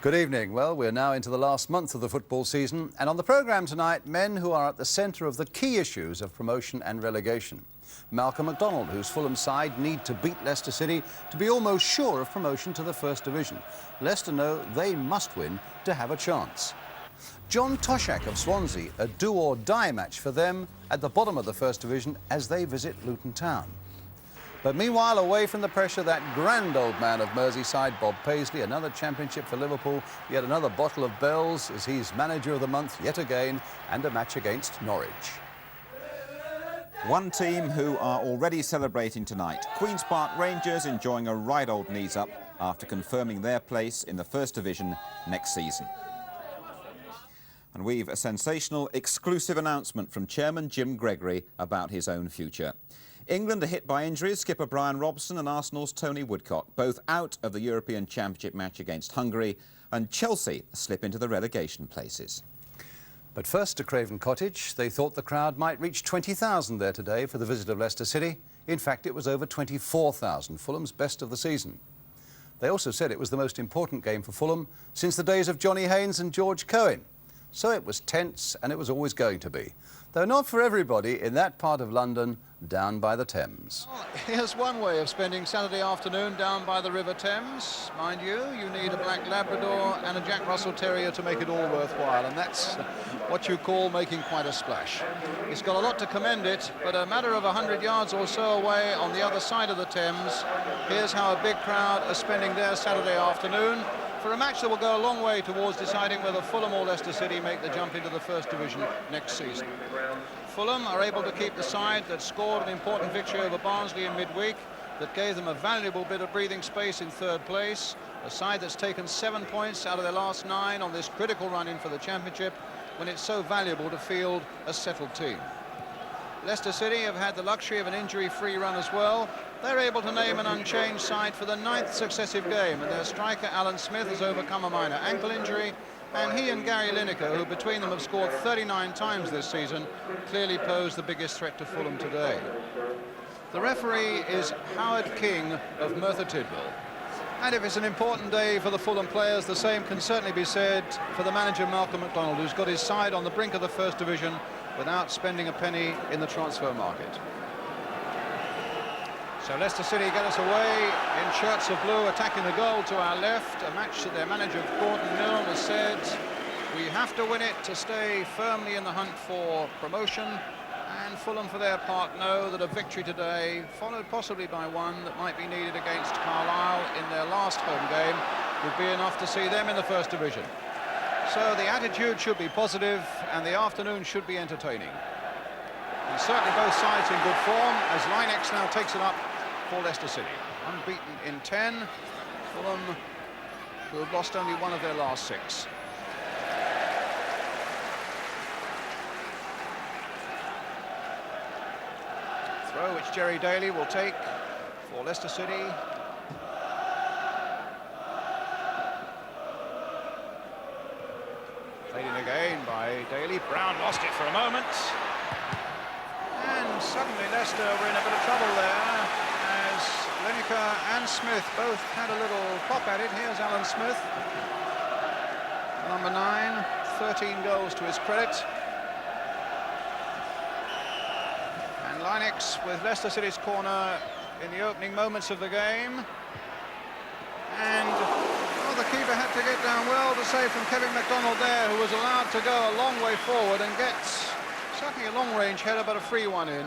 Good evening. Well, we're now into the last month of the football season, and on the programme tonight, men who are at the centre of the key issues of promotion and relegation. Malcolm McDonald, whose Fulham side need to beat Leicester City to be almost sure of promotion to the First Division. Leicester know they must win to have a chance. John Toshak of Swansea, a do-or-die match for them at the bottom of the First Division as they visit Luton Town. But meanwhile, away from the pressure, that grand old man of Merseyside, Bob Paisley, another championship for Liverpool, yet another bottle of bells as he's manager of the month yet again, and a match against Norwich. One team who are already celebrating tonight. Queen's Park Rangers enjoying a right old knees up after confirming their place in the First Division next season. And we've a sensational exclusive announcement from Chairman Jim Gregory about his own future. England are hit by injuries, skipper Brian Robson and Arsenal's Tony Woodcock, both out of the European Championship match against Hungary, and Chelsea slip into the relegation places. But first to Craven Cottage. They thought the crowd might reach 20,000 there today for the visit of Leicester City. In fact, it was over 24,000, Fulham's best of the season. They also said it was the most important game for Fulham since the days of Johnny Haynes and George Cohen. So it was tense, and it was always going to be. Though not for everybody in that part of London down by the Thames. Well, here's one way of spending Saturday afternoon down by the River Thames. Mind you, you need a black Labrador and a Jack Russell Terrier to make it all worthwhile, and that's what you call making quite a splash. It's got a lot to commend it, but a matter of 100 yards or so away on the other side of the Thames, here's how a big crowd are spending their Saturday afternoon for a match that will go a long way towards deciding whether Fulham or Leicester City make the jump into the First Division next season. Fulham are able to keep the side that scored an important victory over Barnsley in midweek, that gave them a valuable bit of breathing space in third place, a side that's taken 7 points out of their last 9 on this critical run-in for the Championship, when it's so valuable to field a settled team. Leicester City have had the luxury of an injury-free run as well. They're able to name an unchanged side for the 9th successive game, and their striker Alan Smith has overcome a minor ankle injury, and he and Gary Lineker, who between them have scored 39 times this season, clearly pose the biggest threat to Fulham today. The referee is Howard King of Merthyr Tydfil. And if it's an important day for the Fulham players, the same can certainly be said for the manager Malcolm McDonald, who's got his side on the brink of the First Division without spending a penny in the transfer market. So Leicester City get us away in shirts of blue, attacking the goal to our left, a match that their manager Gordon Milne has said we have to win it to stay firmly in the hunt for promotion, and Fulham for their part know that a victory today, followed possibly by one that might be needed against Carlisle in their last home game, would be enough to see them in the First Division. So the attitude should be positive and the afternoon should be entertaining. And certainly both sides in good form as Linex now takes it up for Leicester City. Unbeaten in 10, Fulham, who have lost only one of their last 6. Throw which Jerry Daly will take for Leicester City. Played in again by Daly. Brown lost it for a moment. And suddenly Leicester were in a bit of trouble there, as Lineker and Smith both had a little pop at it. Here's Alan Smith, number 9, 13 goals to his credit. And Linex with Leicester City's corner in the opening moments of the game. And the keeper had to get down well to save from Kevin McDonald there, who was allowed to go a long way forward and get certainly a long-range header, but a free one in.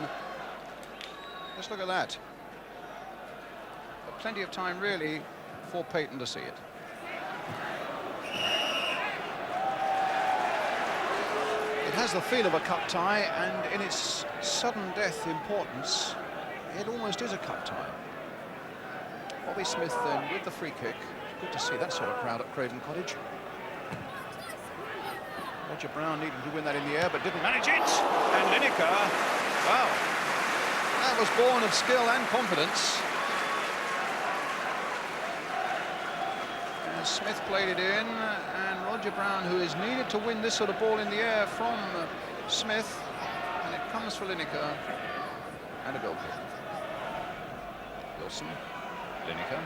Let's look at that. But plenty of time, really, for Peyton to see it. It has the feel of a cup tie, and in its sudden death importance, it almost is a cup tie. Bobby Smith then with the free kick. Good to see that sort of crowd at Craven Cottage. Roger Brown needed to win that in the air, but didn't manage it. And Lineker, wow, that was born of skill and confidence. And Smith played it in, and Roger Brown, who is needed to win this sort of ball in the air from Smith, and it comes for Lineker, and a goal kick. Wilson, Lineker.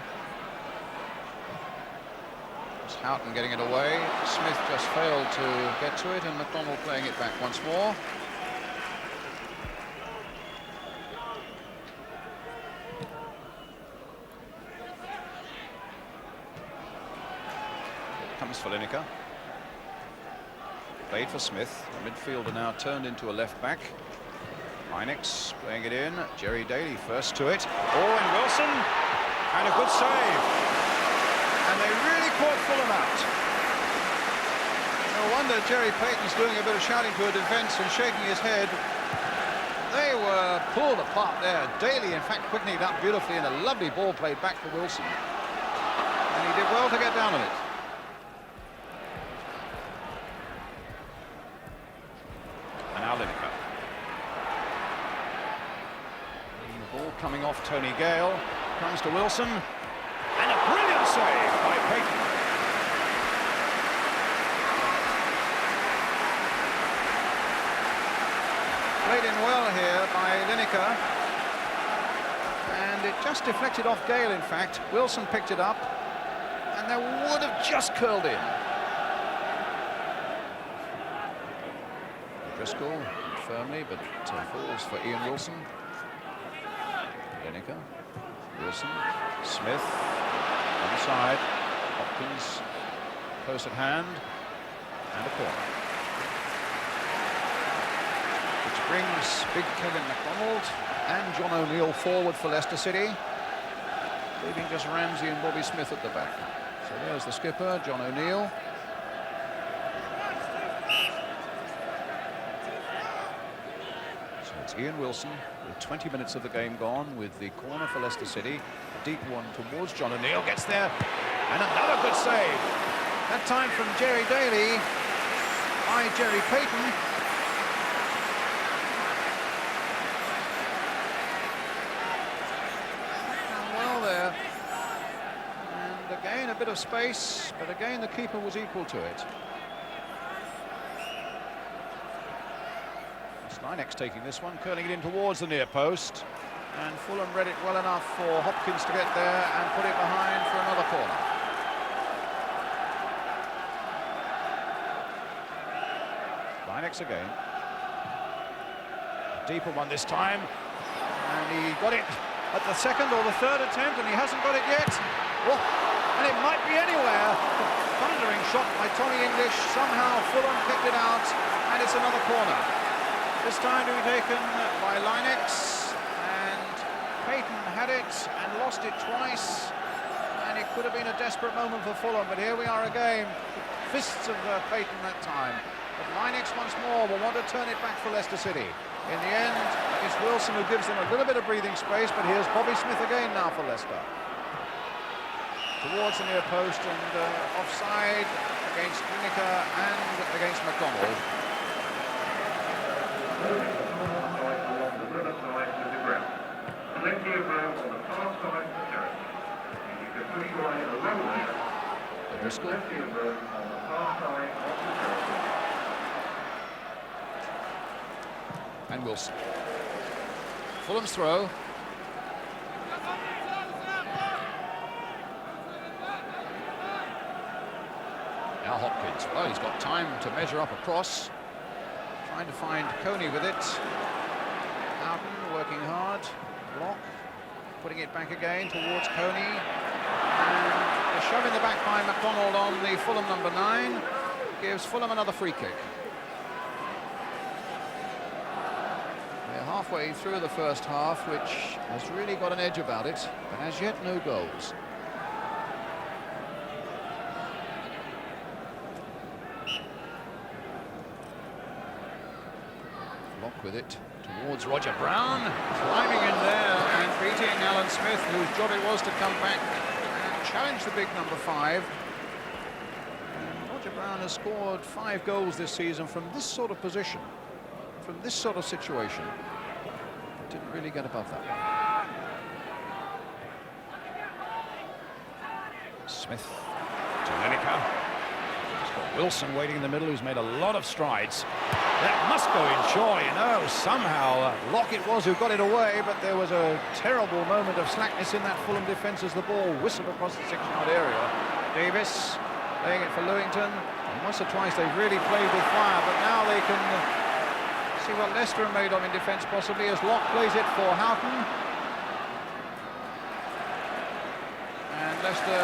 It's Houghton getting it away. Smith just failed to get to it, and McDonald playing it back once more. Comes for Lineker. Played for Smith. The midfielder now turned into a left back. Heinex playing it in. Jerry Daly first to it. Oh, and Wilson. And a good save. And they really caught Fulham out. No wonder Jerry Payton's doing a bit of shouting to a defence and shaking his head. They were pulled apart there. Daly, in fact, quickening it up beautifully, and a lovely ball played back for Wilson. And he did well to get down on it. And now Lineker. And the ball coming off Tony Gale. Comes to Wilson. And a brilliant save by Payton. Played in well here by Lineker. And it just deflected off Gale, in fact. Wilson picked it up. And there would have just curled in. Driscoll firmly, but falls for Ian Wilson. Lineker, Wilson, Smith on the side, Hopkins close at hand, and a corner. Which brings big Kevin McDonald and John O'Neill forward for Leicester City, leaving just Ramsey and Bobby Smith at the back. So there's the skipper, John O'Neill. It's Ian Wilson with 20 minutes of the game gone, with the corner for Leicester City. A deep one towards John O'Neill, gets there, and another good save. That time from Jerry Daly by Jerry Payton. And well there. And again a bit of space, but again the keeper was equal to it. Heinex taking this one, curling it in towards the near post, and Fulham read it well enough for Hopkins to get there and put it behind for another corner. Heinex again. A deeper one this time, and he got it at the second or the third attempt, and he hasn't got it yet. Oh, and it might be anywhere. Thundering shot by Tommy English. Somehow Fulham picked it out, and it's another corner. This time to be taken by Heinex, and Payton had it and lost it twice, and it could have been a desperate moment for Fulham, but here we are again. Fists of Payton that time, but Heinex once more will want to turn it back for Leicester City. In the end, it's Wilson who gives them a little bit of breathing space, but here's Bobby Smith again now for Leicester. Towards the near post, and offside against Lineker and against McDonald. Along the river side to the ground. Plenty of room on the far side of the terrace. You can push your way along there. There's plenty of room on the far side of the terrace. And Wilson. Fulham's throw. Now Hopkins. Well, he's got time to measure up across. Trying to find Coney with it. Houghton working hard. Block. Putting it back again towards Coney. And a shove in the back by McDonald on the Fulham number 9. Gives Fulham another free kick. They're halfway through the first half, which has really got an edge about it, but as yet no goals. With it towards Roger Brown, climbing in there and beating Alan Smith, whose job it was to come back and challenge the big number 5. And Roger Brown has scored 5 goals this season from this sort of position, from this sort of situation. Didn't really get above that. Smith to Lineker. He's got Wilson waiting in the middle, who's made a lot of strides. That must go in, sure, you know. Somehow Lockett was who got it away, but there was a terrible moment of slackness in that Fulham defence as the ball whistled across the 6-yard area. Davis Playing it for Lewington. And once or twice they've really played with fire, but now they can see what Leicester are made of in defence possibly, as Locke plays it for Houghton. And Leicester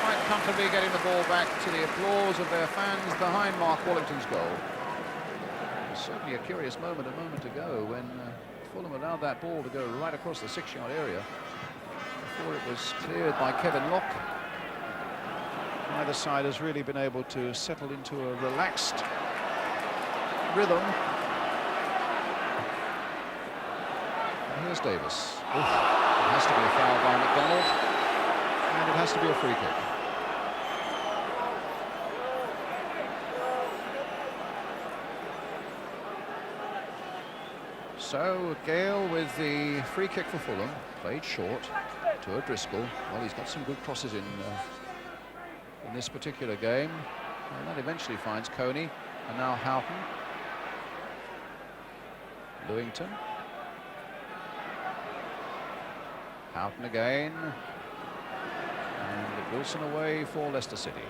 quite comfortably getting the ball back to the applause of their fans behind Mark Wallington's goal. It was certainly a curious moment a moment ago when Fulham allowed that ball to go right across the 6-yard area before it was cleared by Kevin Locke. Neither side has really been able to settle into a relaxed rhythm. And here's Davis. Oof. It has to be a foul by McDonald, and it has to be a free kick. So Gale with the free kick for Fulham, played short to O'Driscoll. Well, he's got some good crosses in this particular game, and that eventually finds Coney, and now Houghton. Lewington. Houghton again, and Wilson away for Leicester City.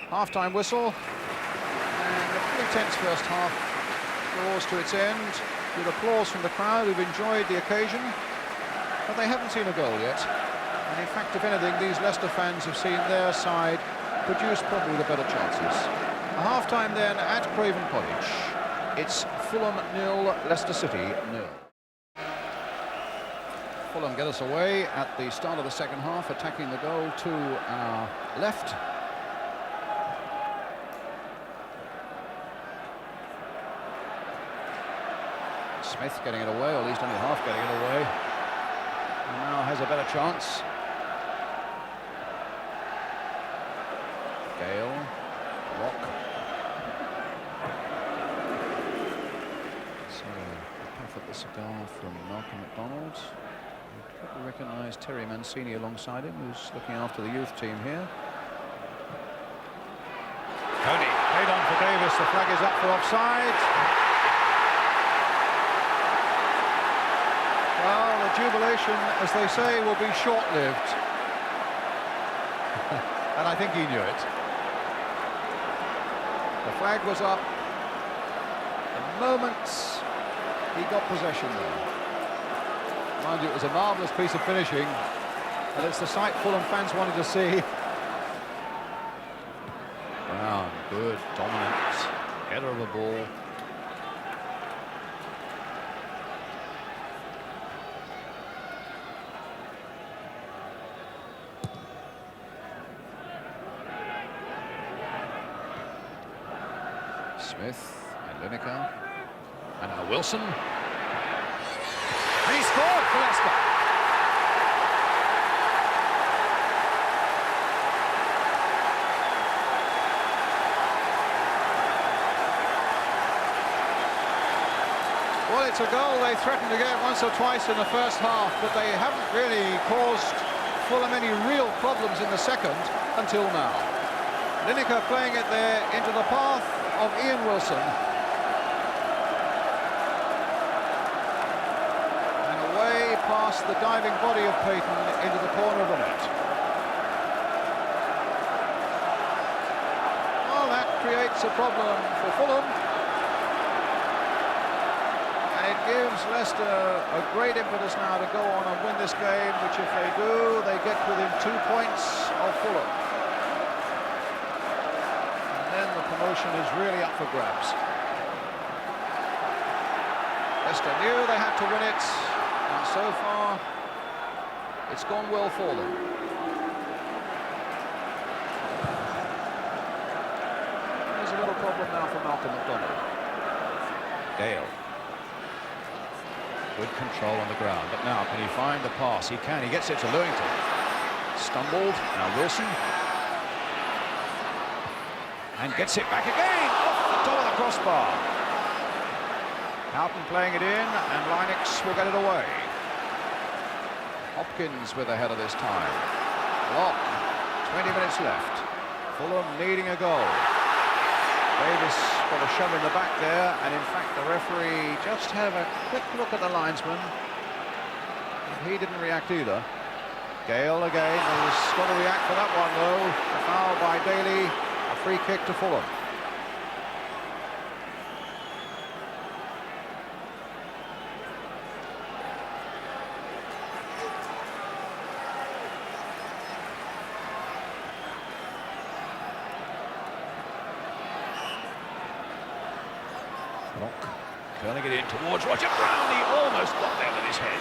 Half-time whistle, and a pretty tense first half draws to its end, with applause from the crowd who've enjoyed the occasion, but they haven't seen a goal yet. And in fact, if anything, these Leicester fans have seen their side produce probably the better chances. A half-time then at Craven Cottage. It's Fulham 0, Leicester City 0. Fulham get us away at the start of the second half, attacking the goal to our left. Smith getting it away, or at least only half getting it away. And now has a better chance. Gale, Locke. So a puff at the cigar from Malcolm McDonald. You probably recognise Terry Mancini alongside him, who's looking after the youth team here. Coney, paid on for Davis. The flag is up for offside. Well, the jubilation, as they say, will be short-lived. And I think he knew it. The flag was up the moment he got possession there. Mind you, it was a marvellous piece of finishing, and it's the sight Fulham fans wanted to see. Brown, good, dominant, header of the ball. Smith and Lineker, and now Wilson, and he scored for Leicester. Well, it's a goal they threatened to get once or twice in the first half, but they haven't really caused Fulham any real problems in the second until now. Lineker playing it there into the path of Ian Wilson. And away past the diving body of Payton into the corner of the net. Well, that creates a problem for Fulham. And it gives Leicester a great impetus now to go on and win this game, which if they do, they get within 2 points of Fulham. Promotion is really up for grabs. Leicester knew they had to win it, and so far it's gone well for them. There's a little problem now for Malcolm McDonald. Gale. Good control on the ground, but now can he find the pass? He can, he gets it to Lewington. Stumbled, now Wilson. And gets it back again, off the top of the crossbar. Houghton playing it in, and Linux will get it away. Hopkins with the header this time. Locke, 20 minutes left. Fulham needing a goal. Davis got a shove in the back there, and in fact the referee just had a quick look at the linesman. He didn't react either. Gale again. He's got to react for that one, though. A foul by Daly. A free kick to Fulham. Lock curling it in towards Roger Brown. He almost got there with his head.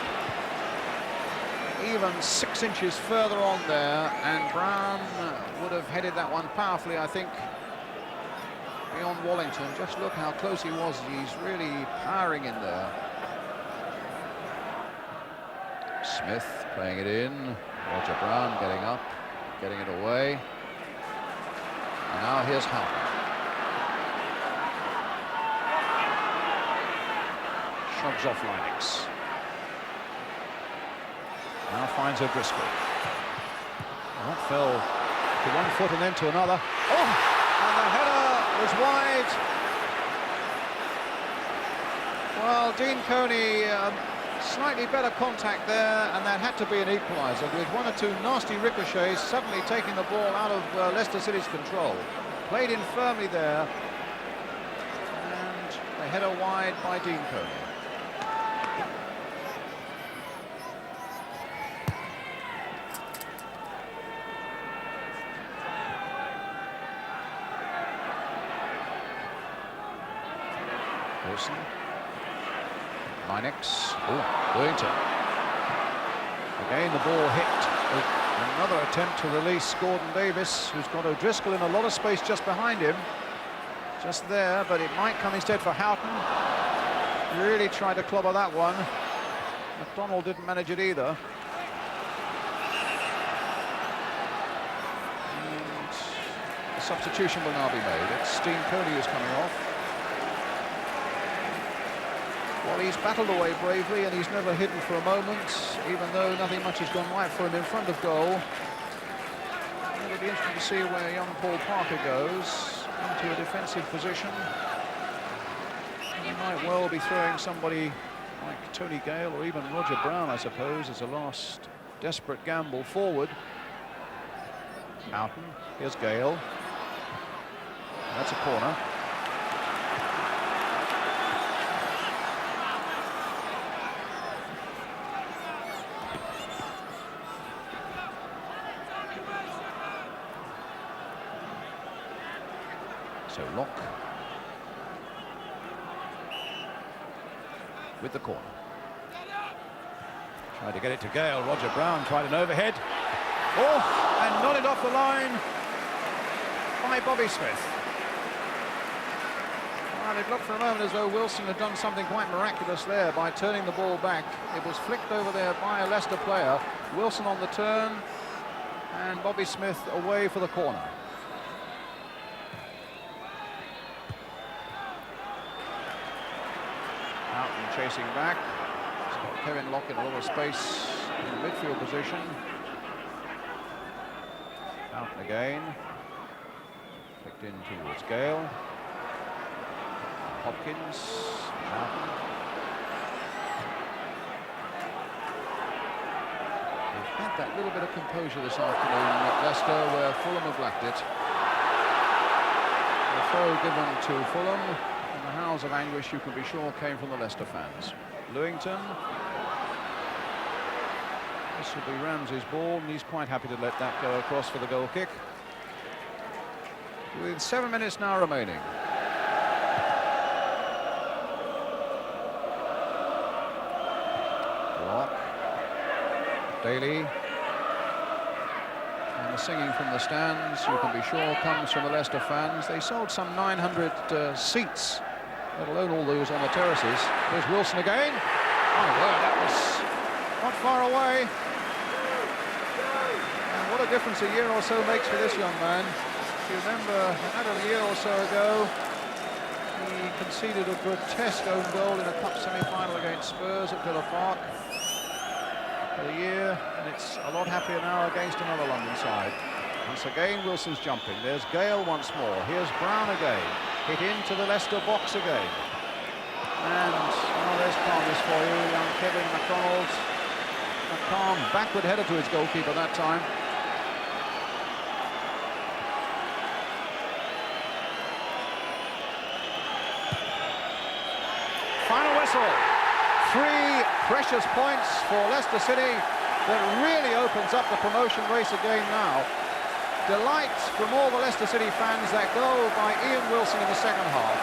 Even 6 inches further on there, and Brown would have headed that one powerfully, I think, beyond Wallington. Just look how close he was. He's really powering in there. Smith playing it in. Roger Brown getting up, getting it away. And now here's Houghton. Shrugs off Linux. Now finds O'Driscoll. Well, that fell to one foot and then to another. Oh! And the header was wide. Well, Dean Coney, slightly better contact there, and that had to be an equaliser with 1 or 2 nasty ricochets, suddenly taking the ball out of Leicester City's control. Played in firmly there, and the header wide by Dean Coney. Wilson. Linux. Oh, Wellington. Again, the ball hit. Another attempt to release Gordon Davis, who's got O'Driscoll in a lot of space just behind him. Just there, but it might come instead for Houghton. Really tried to clobber that one. McDonald didn't manage it either. And the substitution will now be made. It's Dean Coney who's coming off. Well, he's battled away bravely, and he's never hidden for a moment, even though nothing much has gone right for him in front of goal. It'll be interesting to see where young Paul Parker goes into a defensive position. He might well be throwing somebody like Tony Gale or even Roger Brown, I suppose, as a last desperate gamble forward. Houghton, here's Gale. That's a corner. So Lock with the corner. Tried to get it to Gale. Roger Brown tried an overhead. Oh, and nodded off the line by Bobby Smith. Well, it looked for a moment as though Wilson had done something quite miraculous there by turning the ball back. It was flicked over there by a Leicester player. Wilson on the turn, and Bobby Smith away for the corner. Houghton chasing back. He's got Kevin Lock in a lot of space in the midfield position. Houghton again. Flicked in towards Gale. Hopkins. Houghton. They've had that little bit of composure this afternoon at Leicester, where Fulham have lacked it. The throw given to Fulham, and the howls of anguish, you can be sure, came from the Leicester fans. Lewington. This will be Ramsey's ball, and he's quite happy to let that go across for the goal kick. With 7 minutes now remaining. Lock. Daly. And the singing from the stands, you can be sure, comes from the Leicester fans. They sold some 900 seats, let alone all those on the terraces. There's Wilson again. Oh, well, that was not far away. And what a difference a year or so makes for this young man. If you remember, another year or so ago, he conceded a grotesque own goal in a cup semi-final against Spurs at Villa Park for the year, and it's a lot happier now against another London side. Once again, Wilson's jumping. There's Gale once more. Here's Brown again. Hit into the Leicester box again. And, oh, there's calmness for you, young Kevin McDonald. calm backward header to his goalkeeper that time. Final whistle. 3 precious points for Leicester City that really opens up the promotion race again now. Delight from all the Leicester City fans. That goal by Ian Wilson in the second half.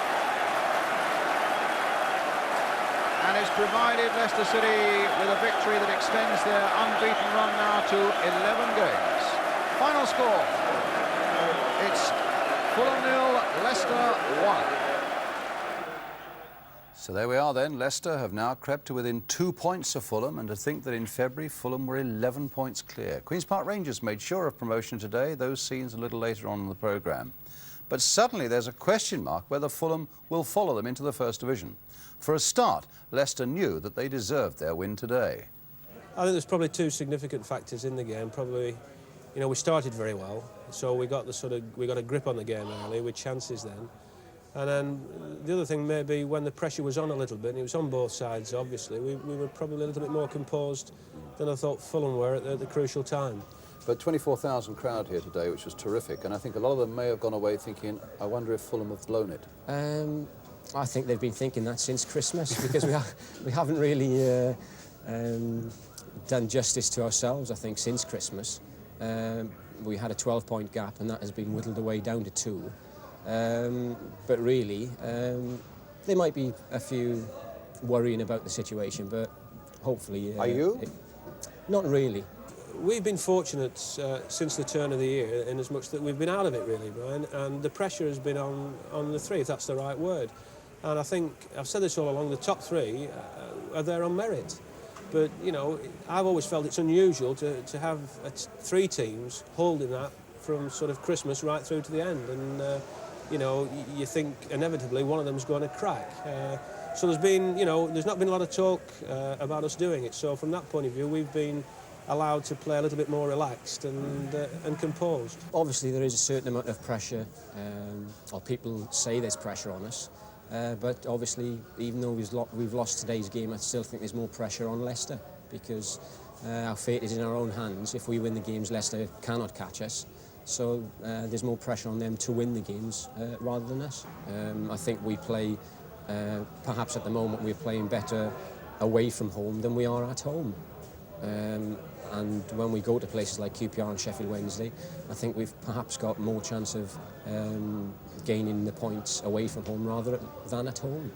And it's provided Leicester City with a victory that extends their unbeaten run now to 11 games. Final score. It's Fulham 0, Leicester 1. So there we are then. Leicester have now crept to within 2 points of Fulham, and to think that in February Fulham were 11 points clear. Queen's Park Rangers made sure of promotion today. Those scenes a little later on in the programme. But suddenly there's a question mark whether Fulham will follow them into the First Division. For a start, Leicester knew that they deserved their win today. I think there's probably 2 significant factors in the game. Probably, you know, we started very well, so we got a grip on the game early with chances then. And then the other thing may be when the pressure was on a little bit, and it was on both sides obviously, we were probably a little bit more composed than I thought Fulham were at the crucial time. But 24,000 crowd here today, which was terrific, and I think a lot of them may have gone away thinking, I wonder if Fulham have blown it. I think they've been thinking that since Christmas, because we haven't really done justice to ourselves, I think, since Christmas. We had a 12-point gap, and that has been whittled away down to 2. But really, there might be a few worrying about the situation, but hopefully... Are you? Not really. We've been fortunate since the turn of the year, in as much that we've been out of it really, Brian, and the pressure has been on the 3, if that's the right word. And I think, I've said this all along, the top 3 are there on merit. But, you know, I've always felt it's unusual to have 3 teams holding that from sort of Christmas right through to the end. And, you know, you think inevitably one of them's going to crack. So there's been, you know, there's not been a lot of talk about us doing it. So from that point of view, we've been allowed to play a little bit more relaxed and composed. Obviously there is a certain amount of pressure, or people say there's pressure on us, but obviously even though we've lost today's game, I still think there's more pressure on Leicester, because our fate is in our own hands. If we win the games, Leicester cannot catch us. So there's more pressure on them to win the games rather than us. I think we play, perhaps at the moment, we're playing better away from home than we are at home. And when we go to places like QPR and Sheffield Wednesday, I think we've perhaps got more chance of gaining the points away from home rather than at home.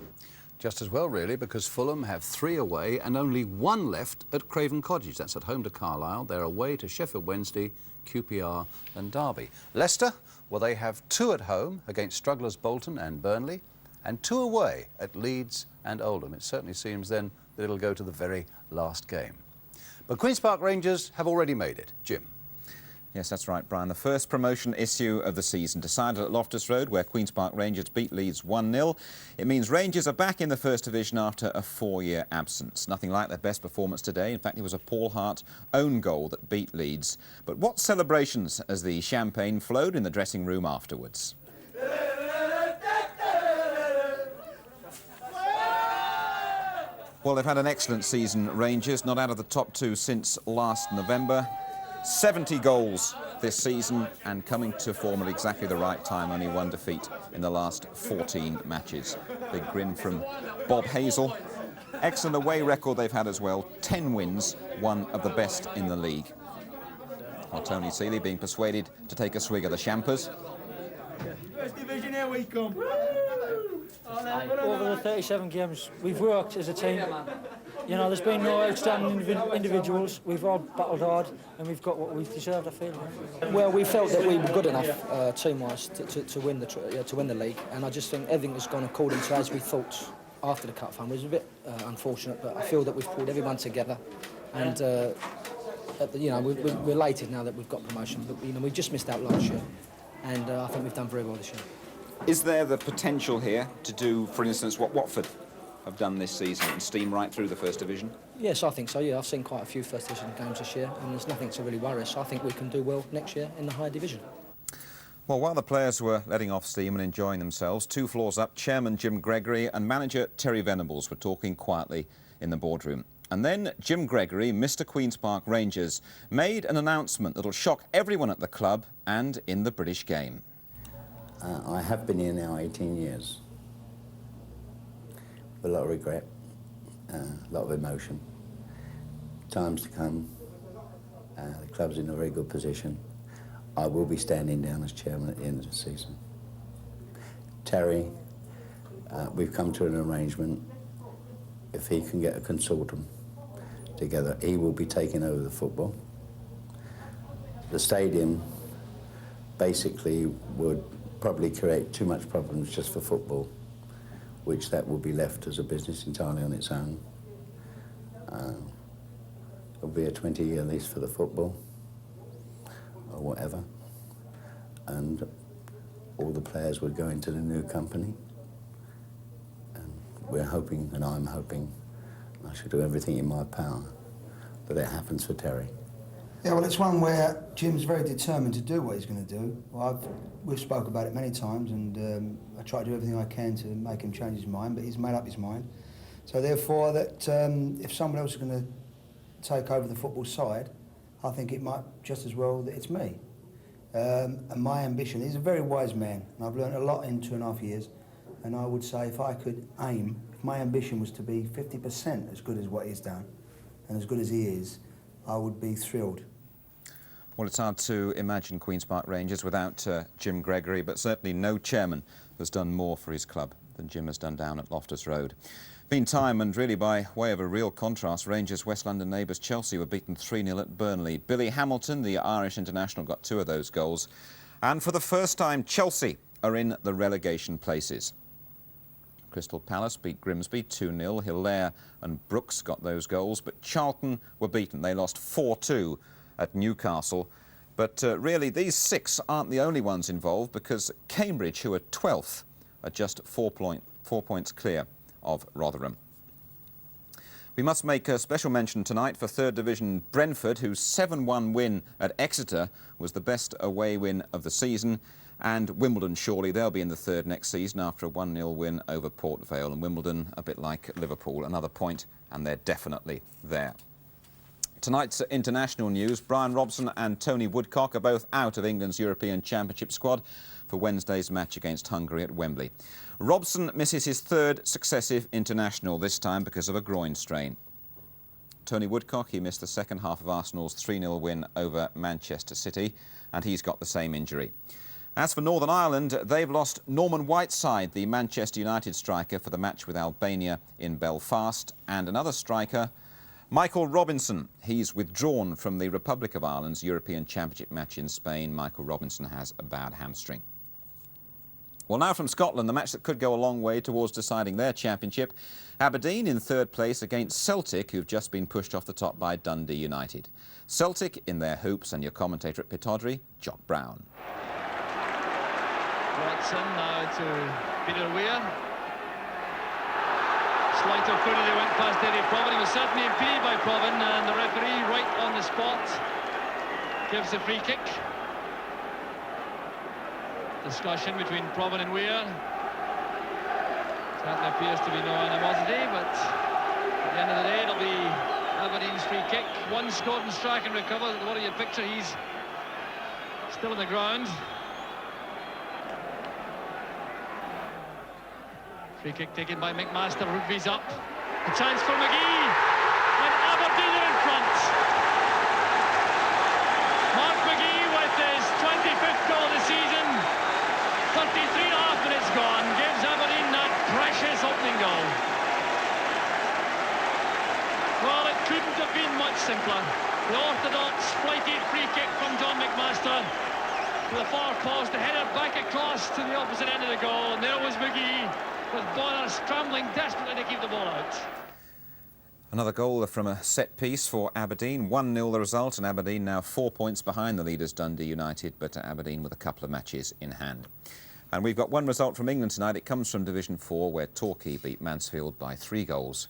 Just as well, really, because Fulham have 3 away and only 1 left at Craven Cottage. That's at home to Carlisle. They're away to Sheffield Wednesday, QPR and Derby. Leicester, well, they have 2 at home against strugglers Bolton and Burnley, and 2 away at Leeds and Oldham. It certainly seems then that it'll go to the very last game. But Queen's Park Rangers have already made it. Jim. Yes, that's right, Brian. The first promotion issue of the season decided at Loftus Road, where Queen's Park Rangers beat Leeds 1-0. It means Rangers are back in the First Division after a 4-year absence. Nothing like their best performance today. In fact, it was a Paul Hart own goal that beat Leeds. But what celebrations as the champagne flowed in the dressing room afterwards? Well, they've had an excellent season, Rangers, not out of the top 2 since last November. 70 goals this season and coming to form at exactly the right time, only 1 defeat in the last 14 matches. Big grin from Bob Hazel. Excellent away record they've had as well, 10 wins, one of the best in the league. Well, Tony Seeley being persuaded to take a swig of the champers. First Division, here we come. Over the 37 games, we've worked as a team. You know, there's been no outstanding individuals. We've all battled hard, and we've got what we've deserved, I feel. Well, we felt that we were good enough, team-wise, to win the league, and I just think everything has gone according to as we thought after the cup final. It was a bit unfortunate, but I feel that we've pulled everyone together, and you know, we're elated now that we've got promotion. But you know, we just missed out last year, and I think we've done very well this year. Is there the potential here to do, for instance, what Watford have done this season and steam right through the First Division? Yes, I think so, yeah. I've seen quite a few First Division games this year, and there's nothing to really worry us. So I think we can do well next year in the higher division. Well, while the players were letting off steam and enjoying themselves, 2 floors up, Chairman Jim Gregory and manager Terry Venables were talking quietly in the boardroom. And then Jim Gregory, Mr. Queen's Park Rangers, made an announcement that'll shock everyone at the club and in the British game. I have been here now 18 years. With a lot of regret, a lot of emotion. Times to come, the club's in a very good position. I will be standing down as chairman at the end of the season. Terry, we've come to an arrangement. If he can get a consortium together, he will be taking over the football. The stadium basically would probably create too much problems just for football, which that will be left as a business entirely on its own. There'll be a 20-year lease for the football, or whatever, and all the players would go into the new company. And we're hoping, and I'm hoping, I should do everything in my power that it happens for Terry. Yeah, well, it's one where Jim's very determined to do what he's going to do. We've spoke about it many times, and I try to do everything I can to make him change his mind, but he's made up his mind. So therefore, that if someone else is going to take over the football side, I think it might just as well that it's me. And my ambition, he's a very wise man, and I've learned a lot in 2.5 years, and I would say if I could aim, if my ambition was to be 50% as good as what he's done, and as good as he is, I would be thrilled. Well, it's hard to imagine Queen's Park Rangers without Jim Gregory, but certainly no chairman has done more for his club than Jim has done down at Loftus Road. Meantime, and really by way of a real contrast, Rangers' West London neighbours Chelsea were beaten 3-0 at Burnley. Billy Hamilton, the Irish international, got 2 of those goals. And for the first time, Chelsea are in the relegation places. Crystal Palace beat Grimsby 2-0. Hilaire and Brooks got those goals, but Charlton were beaten. They lost 4-2 at Newcastle. But really, these 6 aren't the only ones involved, because Cambridge, who are 12th, are just 4 points clear of Rotherham. We must make a special mention tonight for 3rd Division Brentford, whose 7-1 win at Exeter was the best away win of the season. And Wimbledon, surely they'll be in the 3rd next season after a 1-0 win over Port Vale. And Wimbledon, a bit like Liverpool, another point, and they're definitely there. Tonight's international news: Brian Robson and Tony Woodcock are both out of England's European Championship squad for Wednesday's match against Hungary at Wembley. Robson misses his 3rd successive international, this time because of a groin strain. Tony Woodcock, he missed the second half of Arsenal's 3-0 win over Manchester City, and he's got the same injury. As for Northern Ireland, they've lost Norman Whiteside, the Manchester United striker, for the match with Albania in Belfast, and another striker, Michael Robinson. He's withdrawn from the Republic of Ireland's European Championship match in Spain. Michael Robinson has a bad hamstring. Well, now from Scotland, the match that could go a long way towards deciding their championship. Aberdeen in 3rd place against Celtic, who've just been pushed off the top by Dundee United. Celtic in their hoops, and your commentator at Pittodrie, Jock Brown. Watson now to Peter Weir. Slight of footy, they went past Eddie Provan. He was certainly impeded by Provan, and the referee, right on the spot, gives a free kick. Discussion between Provan and Weir. Certainly appears to be no animosity, but at the end of the day, it'll be Aberdeen's free kick. One scored and strike and recover. What do you picture? He's still on the ground. Free kick taken by McMaster. Rugby's up. A chance for McGee, and Aberdeen are in front. Mark McGee with his 25th goal of the season. 33.5 minutes gone, gives Aberdeen that precious opening goal. Well, it couldn't have been much simpler. The orthodox flighty free kick from John McMaster to the far post, the header back across to the opposite end of the goal, and there was McGee with Bonner scrambling desperately to keep the ball out. Another goal from a set piece for Aberdeen. 1-0 the result, and Aberdeen now 4 points behind the leaders Dundee United, but Aberdeen with a couple of matches in hand. And we've got one result from England tonight. It comes from Division 4, where Torquay beat Mansfield by 3-1.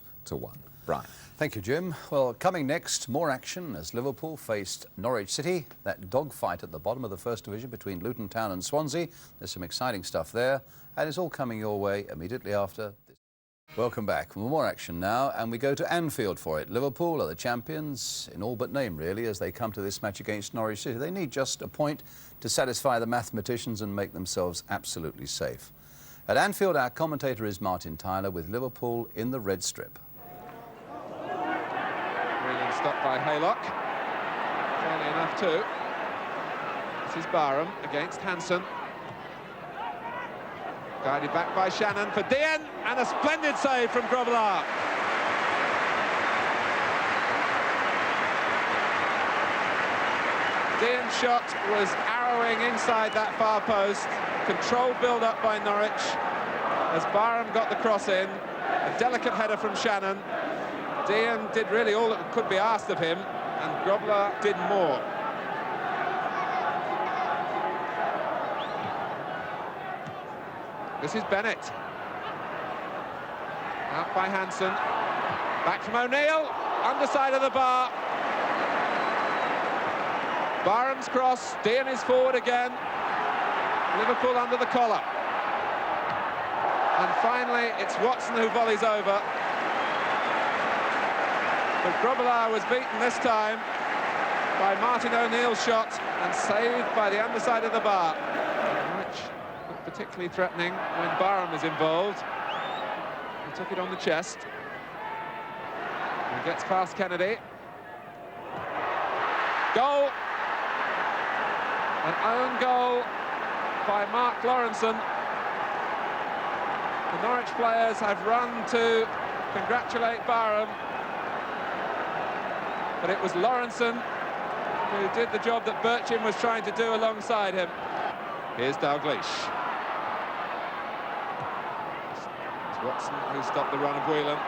Brian. Thank you, Jim. Well, coming next, more action as Liverpool faced Norwich City. That dogfight at the bottom of the 1st Division between Luton Town and Swansea. There's some exciting stuff there, and it's all coming your way immediately after this. Welcome back. More action now, and we go to Anfield for it. Liverpool are the champions, in all but name, really, as they come to this match against Norwich City. They need just a point to satisfy the mathematicians and make themselves absolutely safe. At Anfield, our commentator is Martin Tyler with Liverpool in the red strip. Brilliant stop by Haylock. Fairly enough, too. This is Barham against Hansen. Guided back by Shannon for Dean, and a splendid save from Grobbelaar. Dean's shot was arrowing inside that far post. Controlled build-up by Norwich as Barham got the cross in. A delicate header from Shannon. Dean did really all that could be asked of him, and Grobbelaar did more. This is Bennett. Out by Hansen. Back from O'Neill. Underside of the bar. Barham's cross. Dean is forward again. Liverpool under the collar. And finally, it's Watson who volleys over. But Grobbelaar was beaten this time by Martin O'Neill's shot and saved by the underside of the bar. Particularly threatening when Barham is involved. He took it on the chest. He gets past Kennedy. Goal. An own goal by Mark Lawrenson. The Norwich players have run to congratulate Barham, but it was Lawrenson who did the job that Birchim was trying to do alongside him. Here's Dalglish. Watson, who stopped the run of Whelan.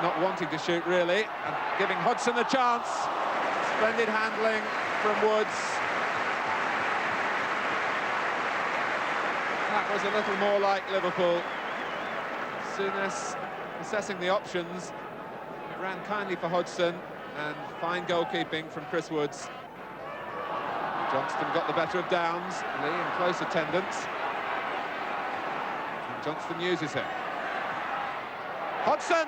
Not wanting to shoot, really, and giving Hodgson a chance. Splendid handling from Woods. That was a little more like Liverpool. As soon as assessing the options, it ran kindly for Hodgson, and fine goalkeeping from Chris Woods. Johnston got the better of Downs. Lee in close attendance. Johnston uses him. Hodgson!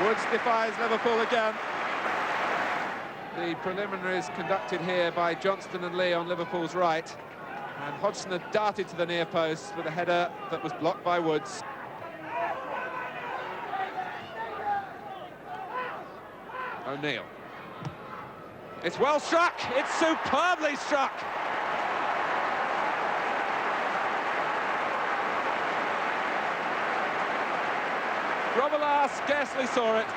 Woods defies Liverpool again. The preliminaries conducted here by Johnston and Lee on Liverpool's right. And Hodgson had darted to the near post with a header that was blocked by Woods. O'Neill. It's well struck! It's superbly struck! Grobbelaar scarcely saw it.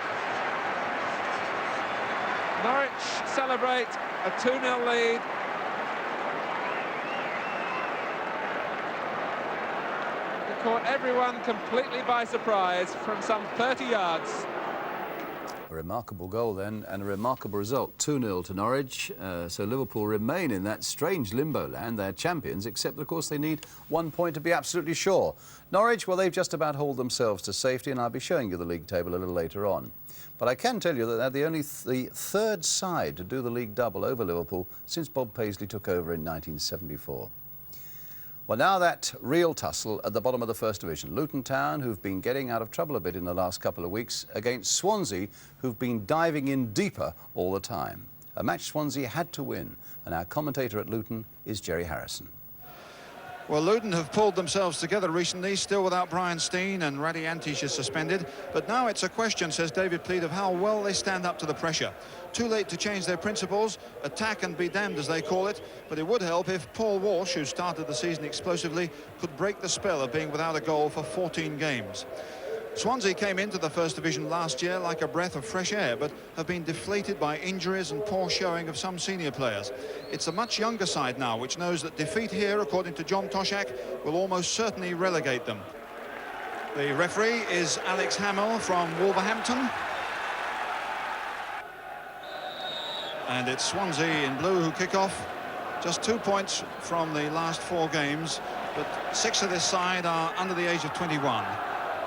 Norwich celebrate a 2-0 lead. It caught everyone completely by surprise from some 30 yards. A remarkable goal then, and a remarkable result. 2-0 to Norwich. So Liverpool remain in that strange limbo land. They're champions, except, of course, they need 1 point to be absolutely sure. Norwich, well, they've just about hauled themselves to safety, and I'll be showing you the league table a little later on. But I can tell you that they're the third side to do the league double over Liverpool since Bob Paisley took over in 1974. Well, now that real tussle at the bottom of the First Division. Luton Town, who've been getting out of trouble a bit in the last couple of weeks, against Swansea, who've been diving in deeper all the time. A match Swansea had to win, and our commentator at Luton is Jerry Harrison. Well, Luton have pulled themselves together recently, still without Brian Steen, and Raddy Antish is suspended. But now it's a question, says David Pleat, of how well they stand up to the pressure. Too late to change their principles, attack and be damned, as they call it. But it would help if Paul Walsh, who started the season explosively, could break the spell of being without a goal for 14 games. Swansea came into the First Division last year like a breath of fresh air, but have been deflated by injuries and poor showing of some senior players. It's a much younger side now, which knows that defeat here, according to John Toshak, will almost certainly relegate them. The referee is Alex Hamill from Wolverhampton. And it's Swansea in blue who kick off. Just 2 points from the last 4 games, but 6 of this side are under the age of 21.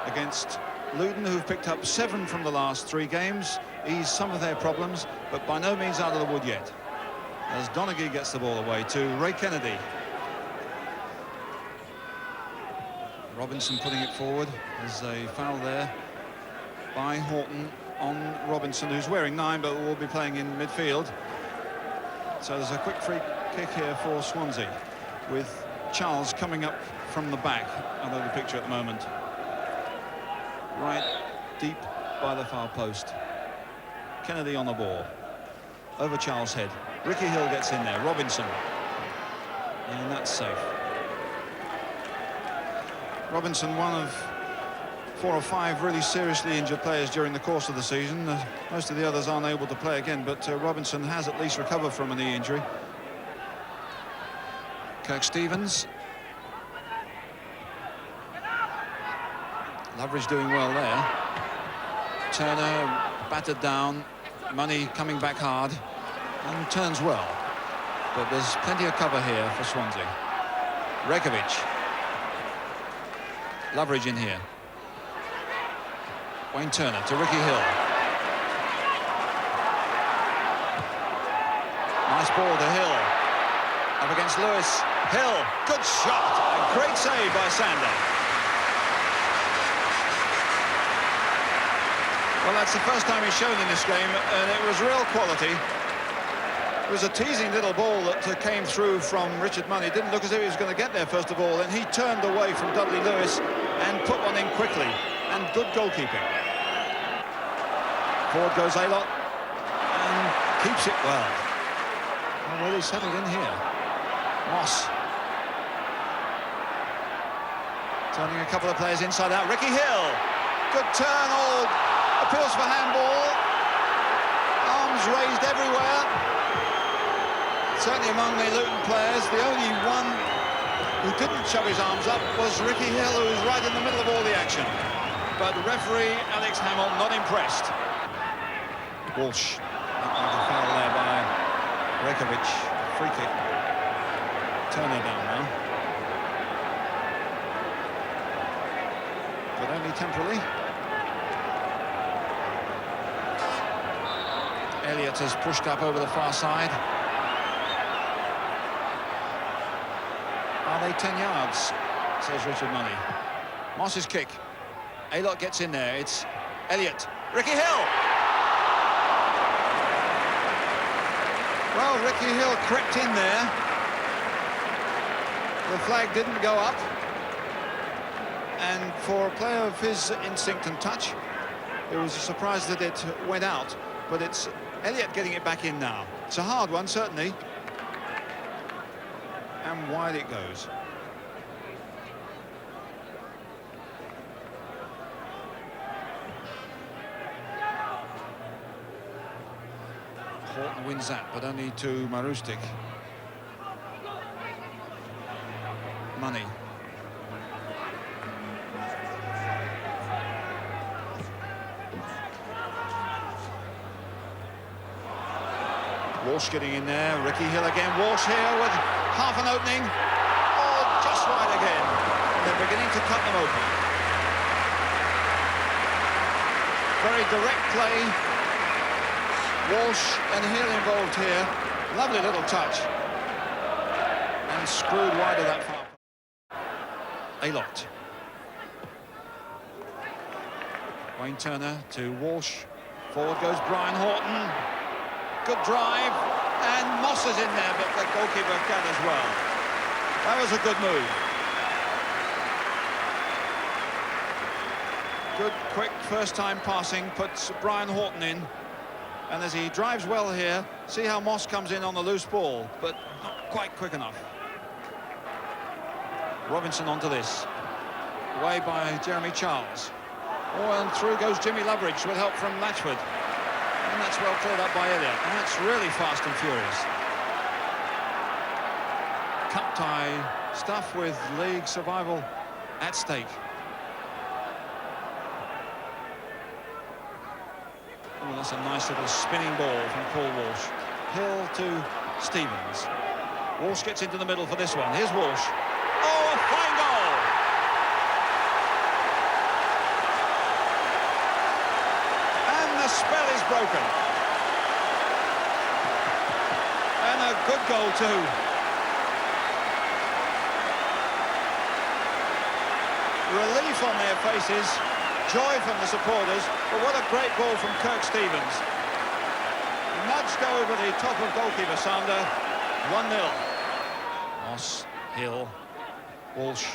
Against Luton, who've picked up 7 from the last 3 games, eased some of their problems, but by no means out of the wood yet. As Donaghy gets the ball away to Ray Kennedy. Robinson putting it forward. There's a foul there by Horton on Robinson, who's wearing 9 but will be playing in midfield. So there's a quick free kick here for Swansea, with Charles coming up from the back. I know the picture at the moment. Right deep by the far post. Kennedy on the ball. Over Charles' head. Ricky Hill gets in there. Robinson. And that's safe. Robinson, one of 4 or 5 really seriously injured players during the course of the season. Most of the others aren't able to play again, but Robinson has at least recovered from a knee injury. Kirk Stevens. Loveridge doing well there. Turner battered down. Money coming back hard and turns well. But there's plenty of cover here for Swansea. Rekovic. Loveridge in here. Wayne Turner to Ricky Hill. Nice ball to Hill. Up against Lewis. Hill, good shot. A great save by Sander. Well, that's the first time he's shown in this game, and it was real quality. It was a teasing little ball that came through from Richard Money. It didn't look as if he was going to get there, first of all, and he turned away from Dudley Lewis and put one in quickly. And good goalkeeping. Forward goes Aylott and keeps it well. Oh, well, he's settled in here. Moss. Turning a couple of players inside out. Ricky Hill. Good turn, all appeals for handball. Arms raised everywhere. Certainly among the Luton players, the only one who didn't shove his arms up was Ricky Hill, who was right in the middle of all the action. But referee Alex Hamill not impressed. Walsh. A foul there by Rekovic. Free kick. Turner down now. But only temporarily. Elliott has pushed up over the far side. Are they 10 yards? Says Richard Money. Moss's kick. Aylott gets in there. It's Elliott. Ricky Hill! Well, Ricky Hill crept in there. The flag didn't go up. And for a player of his instinct and touch, it was a surprise that it went out. But it's Elliott getting it back in now. It's a hard one, certainly. And wide it goes. Horton wins that, but only to Marustic. Money. Walsh getting in there. Ricky Hill again. Walsh here with half an opening. Oh, just wide again. And they're beginning to cut them open. Very direct play. Walsh and Hill involved here. Lovely little touch. And screwed wide of that far. Aylott. Wayne Turner to Walsh. Forward goes Brian Horton. Good drive. And Moss is in there, but the goalkeeper can as well. That was a good move. Good, quick, first-time passing puts Brian Horton in. And as he drives well here, see how Moss comes in on the loose ball, but not quite quick enough. Robinson onto this. Away by Jeremy Charles. Oh, and through goes Jimmy Loveridge with help from Latchford. And that's well cleared up by Elliott. And that's really fast and furious. Cup tie stuff with league survival at stake. Oh, that's a nice little spinning ball from Paul Walsh. Hill to Stevens. Walsh gets into the middle for this one. Here's Walsh. Oh, a fine goal! And the spell is broken. And a good goal too. relief on their faces, joy from the supporters, but what a great ball from Kirk Stevens. Nudged over the top of goalkeeper Sander, 1-0. Moss, Hill, Walsh.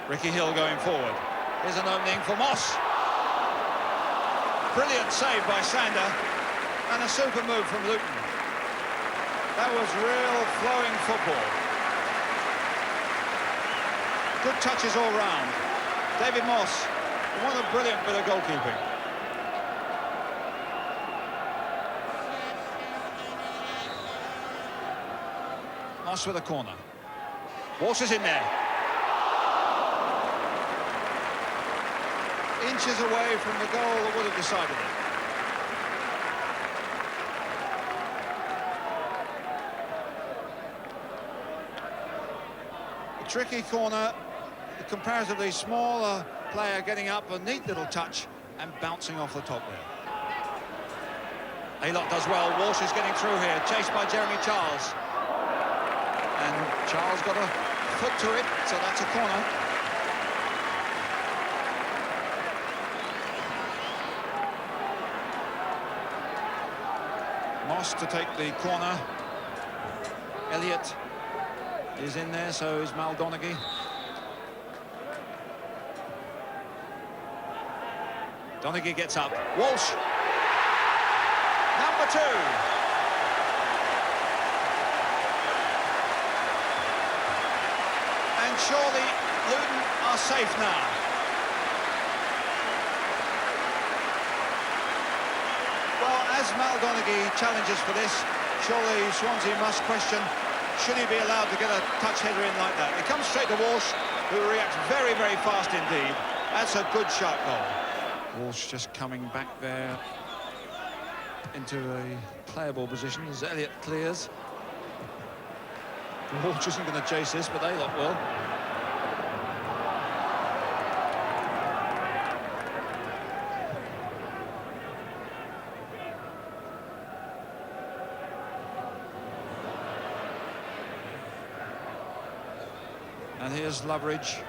Ricky Hill going forward. Here's an opening for Moss. Brilliant save by Sander, and a super move from Luton. That was real flowing football. Good touches all round. David Moss, what a brilliant bit of goalkeeping. Moss with a corner. Walsh is in there. Inches away from the goal that would have decided it. A tricky corner, a comparatively smaller player getting up, a neat little touch and bouncing off the top there. Aylott does well. Walsh is getting through here, chased by Jeremy Charles. And Charles got a foot to it, so that's a corner. Moss to take the corner. Elliott is in there, so is Mal Donaghy. Donaghy gets up. Walsh. Number 2. And surely Luton are safe now. Well, as Mal Donaghy challenges for this, surely Swansea must question, should he be allowed to get a touch header in like that? It comes straight to Walsh, who reacts very, very fast indeed. That's a good shot goal. Walsh just coming back there into a playable position as Elliott clears. Walsh isn't going to chase this, but Aylott will. And here's Loveridge.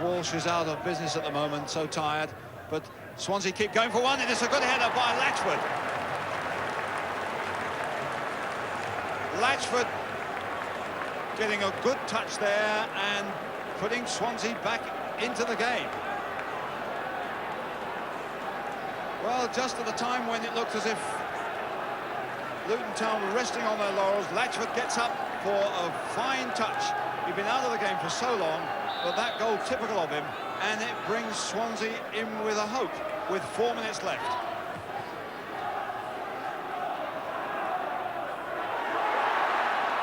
Walsh is out of business at the moment, so tired. But Swansea keep going for one, and it's a good header by Latchford. Latchford getting a good touch there and putting Swansea back into the game. Well, just at the time when it looked as if Luton Town were resting on their laurels, Latchford gets up for a fine touch. He'd been out of the game for so long, but that goal typical of him, and it brings Swansea in with a hope with 4 minutes left.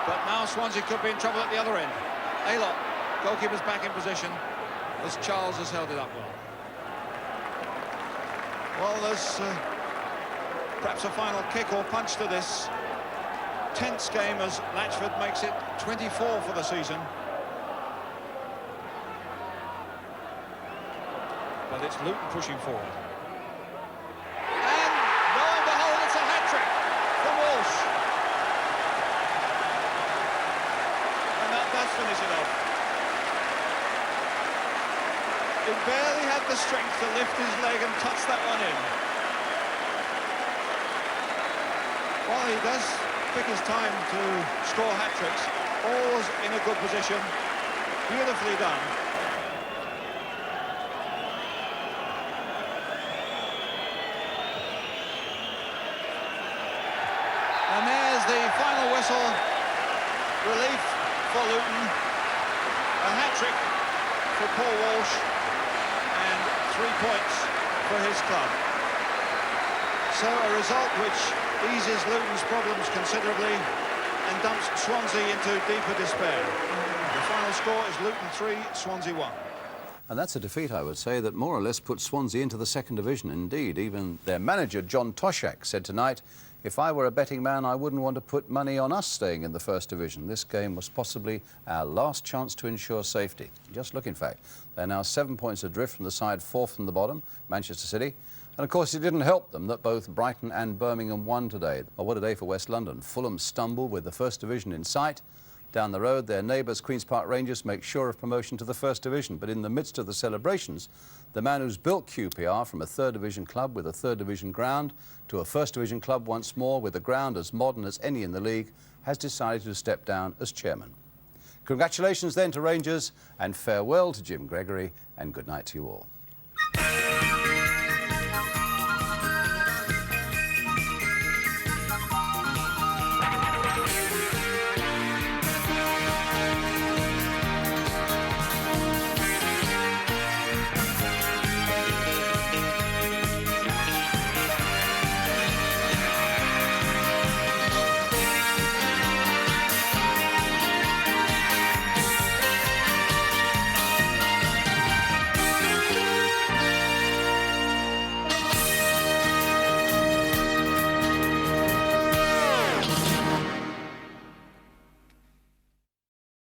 But now Swansea could be in trouble at the other end. Aylott, goalkeeper's back in position as Charles has held it up well. Well, there's perhaps a final kick or punch to this tense game as Latchford makes it 24 for the season. But it's Luton pushing forward. And lo and behold, it's a hat-trick from Walsh. And that does finish it off. He barely had the strength to lift his leg and touch that one in. Well, he does pick his time to score hat-tricks. Always in a good position. Beautifully done. And there's the final whistle. Relief for Luton. A hat-trick for Paul Walsh. And 3 points for his club. So a result which eases Luton's problems considerably and dumps Swansea into deeper despair. The final score is Luton 3, Swansea 1. And that's a defeat, I would say, that more or less puts Swansea into the second division. Indeed, even their manager, John Toshak, said tonight, if I were a betting man, I wouldn't want to put money on us staying in the first division. This game was possibly our last chance to ensure safety. Just look, in fact, they're now 7 points adrift from the side fourth from the bottom, Manchester City. And, of course, it didn't help them that both Brighton and Birmingham won today. Oh, what a day for West London. Fulham stumbled with the first division in sight. Down the road, their neighbours, Queen's Park Rangers, make sure of promotion to the First Division. But in the midst of the celebrations, the man who's built QPR from a Third Division club with a Third Division ground to a First Division club once more with a ground as modern as any in the league has decided to step down as chairman. Congratulations then to Rangers and farewell to Jim Gregory, and good night to you all.